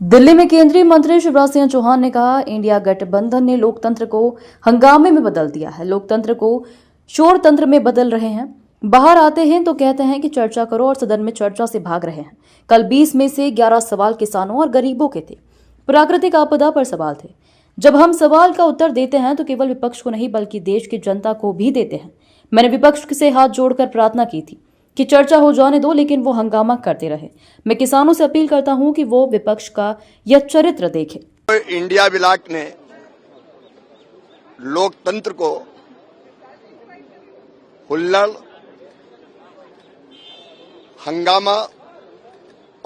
दिल्ली में केंद्रीय मंत्री शिवराज सिंह चौहान ने कहा, इंडिया गठबंधन ने लोकतंत्र को हंगामे में बदल दिया है। लोकतंत्र को शोर तंत्र में बदल रहे हैं। बाहर आते हैं तो कहते हैं कि चर्चा करो और सदन में चर्चा से भाग रहे हैं। कल 20 में से 11 सवाल किसानों और गरीबों के थे। प्राकृतिक आपदा पर सवाल थे। जब हम सवाल का उत्तर देते हैं तो केवल विपक्ष को नहीं बल्कि देश की जनता को भी देते हैं। मैंने विपक्ष से हाथ जोड़कर प्रार्थना की थी कि चर्चा हो जाने दो, लेकिन वो हंगामा करते रहे। मैं किसानों से अपील करता हूं कि वो विपक्ष का यह चरित्र देखें। इंडिया ब्लॉक ने लोकतंत्र को हुल्लड़, हंगामा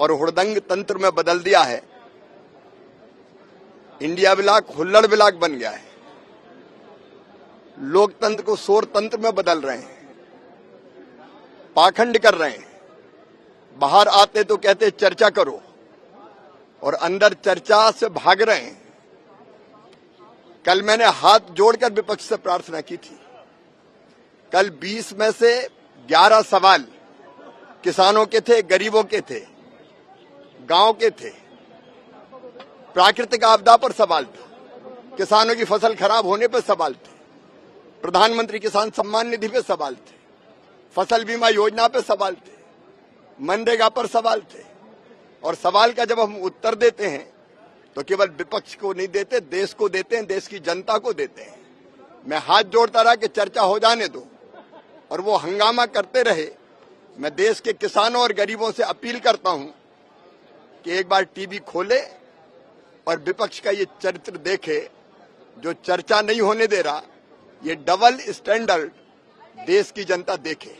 और हुड़दंग तंत्र में बदल दिया है। इंडिया ब्लॉक हुल्लड़ ब्लॉक बन गया है। लोकतंत्र को शोर तंत्र में बदल रहे हैं, पाखंड कर रहे हैं। बाहर आते तो कहते चर्चा करो और अंदर चर्चा से भाग रहे हैं। कल मैंने हाथ जोड़कर विपक्ष से प्रार्थना की थी। कल 20 में से 11 सवाल किसानों के थे, गरीबों के थे, गांव के थे। प्राकृतिक आपदा पर सवाल था, किसानों की फसल खराब होने पर सवाल थे, प्रधानमंत्री किसान सम्मान निधि पे सवाल थे, फसल बीमा योजना पे सवाल थे, मनरेगा पर सवाल थे। और सवाल का जब हम उत्तर देते हैं तो केवल विपक्ष को नहीं देते, देश को देते हैं, देश की जनता को देते हैं। मैं हाथ जोड़ता रहा कि चर्चा हो जाने दो और वो हंगामा करते रहे। मैं देश के किसानों और गरीबों से अपील करता हूं कि एक बार टीवी खोले और विपक्ष का ये चरित्र देखे, जो चर्चा नहीं होने दे रहा। ये डबल स्टैंडर्ड देश की जनता देखे।